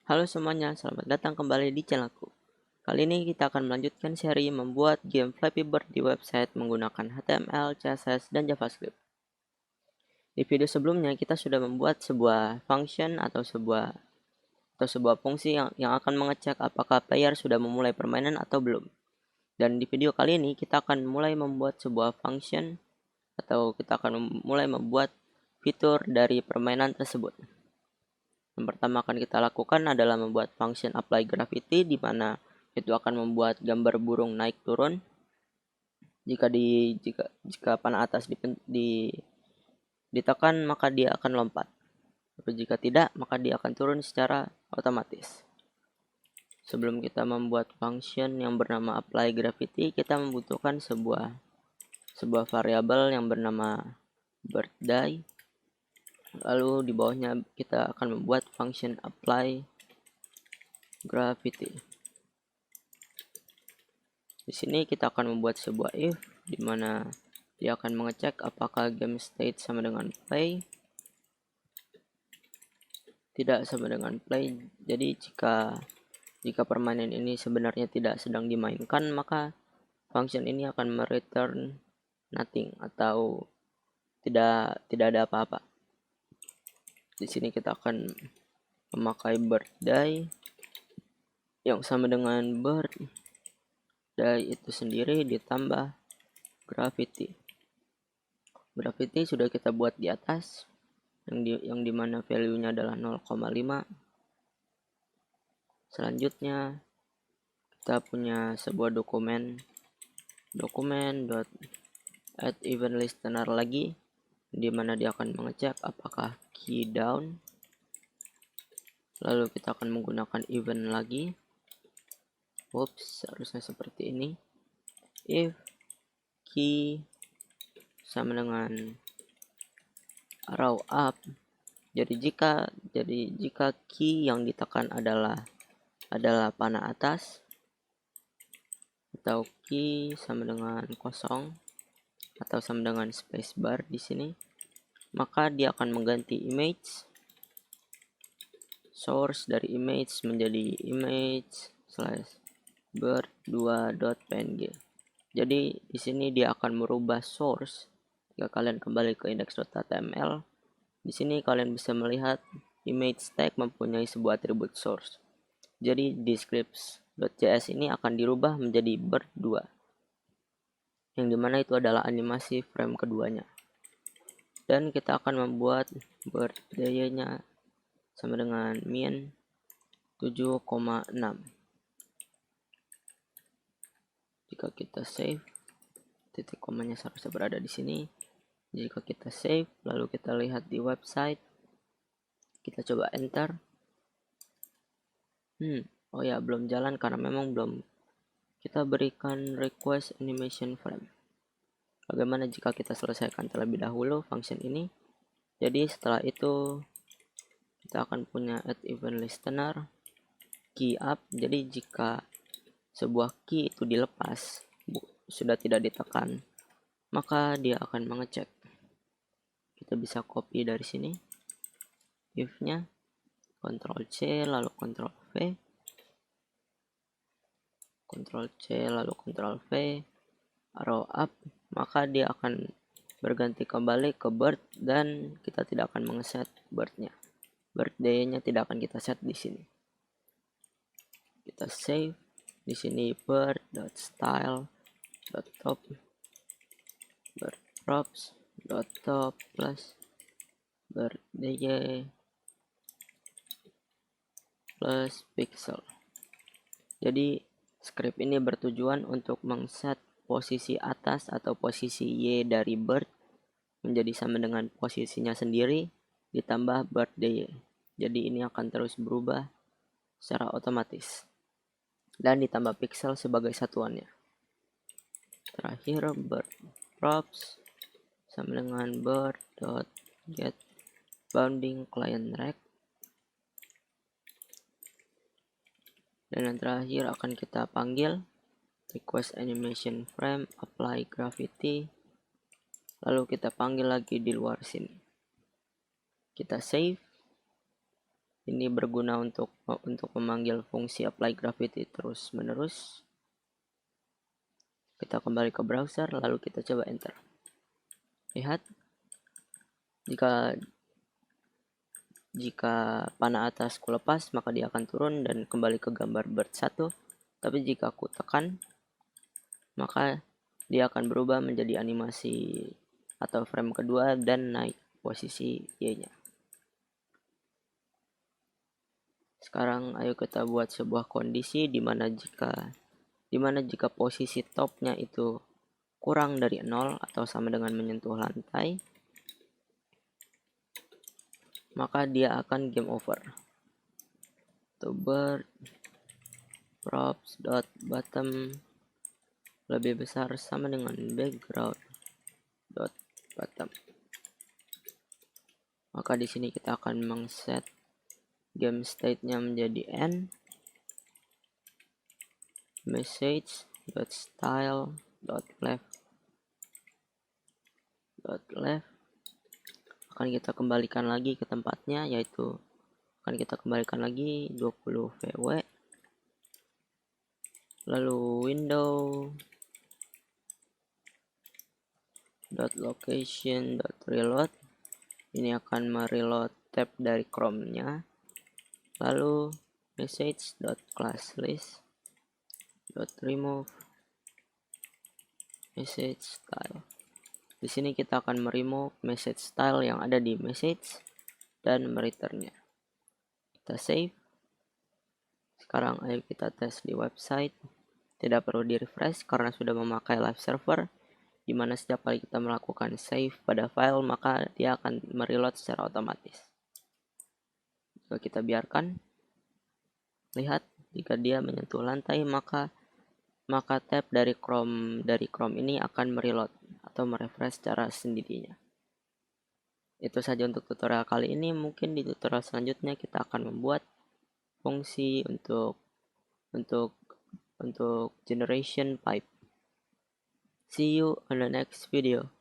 Halo semuanya, selamat datang kembali di channelku. Kali ini kita akan melanjutkan seri membuat game Flappy Bird di website menggunakan HTML, CSS, dan JavaScript. Di video sebelumnya kita sudah membuat sebuah function atau sebuah fungsi yang akan mengecek apakah player sudah memulai permainan atau belum. Dan di video kali ini kita akan mulai membuat sebuah function atau kita akan mulai membuat fitur dari permainan tersebut. Yang pertama akan kita lakukan adalah membuat function apply gravity, di mana itu akan membuat gambar burung naik turun. Jika panah atas ditekan, maka dia akan lompat. Tapi jika tidak, maka dia akan turun secara otomatis. Sebelum kita membuat function yang bernama apply gravity, kita membutuhkan sebuah variabel yang bernama birthday. Lalu di bawahnya kita akan membuat function apply gravity. Di sini kita akan membuat sebuah if, di mana dia akan mengecek apakah game state sama dengan play. Tidak sama dengan play. Jadi jika permainan ini sebenarnya tidak sedang dimainkan, maka function ini akan mereturn nothing atau tidak ada apa-apa. Di sini kita akan memakai birthday yang sama dengan birthday itu sendiri ditambah gravity. Gravity sudah kita buat di atas, yang dimana value-nya adalah 0,5. Selanjutnya kita punya sebuah dokumen add event listener lagi, di mana dia akan mengecek apakah key down. Lalu kita akan menggunakan event lagi. Harusnya seperti ini. If key sama dengan arrow up. Jadi jika key yang ditekan adalah panah atas, atau key sama dengan kosong atau sama dengan spacebar di sini, maka dia akan mengganti image source dari image menjadi image/bird2.png. Jadi di sini dia akan merubah source. Jika kalian kembali ke index.html, di sini kalian bisa melihat image tag mempunyai sebuah atribut source. Jadi descripts.js ini akan dirubah menjadi bird2, yang dimana itu adalah animasi frame keduanya. Dan kita akan membuat birthday-nya sama dengan min 7,6. Jika kita save, titik komanya seharusnya berada di sini. Jika kita save, lalu kita lihat di website, kita coba enter. Oh ya, belum jalan karena memang belum kita berikan request animation frame. Bagaimana jika kita selesaikan terlebih dahulu function ini? Jadi setelah itu kita akan punya add event listener key up. Jadi jika sebuah key itu dilepas, sudah tidak ditekan, maka dia akan mengecek. Kita bisa copy dari sini if-nya, Ctrl C lalu Ctrl V, Ctrl C lalu Ctrl V, arrow up, maka dia akan berganti kembali ke bird dan kita tidak akan mengeset bird-nya. Birthday-nya tidak akan kita set di sini. Kita save. Di sini bird.style.top bird_props.top plus birthday plus pixel. Jadi script ini bertujuan untuk mengset posisi atas atau posisi Y dari bird menjadi sama dengan posisinya sendiri ditambah birthday. Jadi ini akan terus berubah secara otomatis dan ditambah pixel sebagai satuannya. Terakhir bird props sama dengan bird.get bounding client rect. Dan yang terakhir akan kita panggil request animation frame apply gravity. Lalu kita panggil lagi di luar sini. Kita save. Ini berguna untuk memanggil fungsi apply gravity terus menerus. Kita kembali ke browser lalu kita coba enter. Lihat, jika panah atasku lepas maka dia akan turun dan kembali ke gambar bird 1. Tapi jika aku tekan maka dia akan berubah menjadi animasi atau frame kedua dan naik posisi Y-nya. Sekarang ayo kita buat sebuah kondisi di mana jika posisi topnya itu kurang dari 0 atau sama dengan menyentuh lantai, maka dia akan game over. Bird props dot bottom lebih besar sama dengan background dot bottom. Maka di sini kita akan mengset game state-nya menjadi n, message dot style dot left akan kita kembalikan lagi ke tempatnya, yaitu akan kita kembalikan lagi 20 VW, lalu window dot location dot reload ini akan mereload tab dari Chrome-nya, lalu message dot class list dot remove message style. Di sini kita akan meremove message style yang ada di message dan mereturnnya. Kita save. Sekarang ayo kita tes di website. Tidak perlu di refresh karena sudah memakai live server, di mana setiap kali kita melakukan save pada file maka dia akan mereload secara otomatis. Jika kita biarkan, lihat jika dia menyentuh lantai maka tab dari Chrome ini akan mereload atau merefresh secara sendirinya. Itu saja untuk tutorial kali ini. Mungkin di tutorial selanjutnya kita akan membuat fungsi untuk generation pipe. See you on the next video.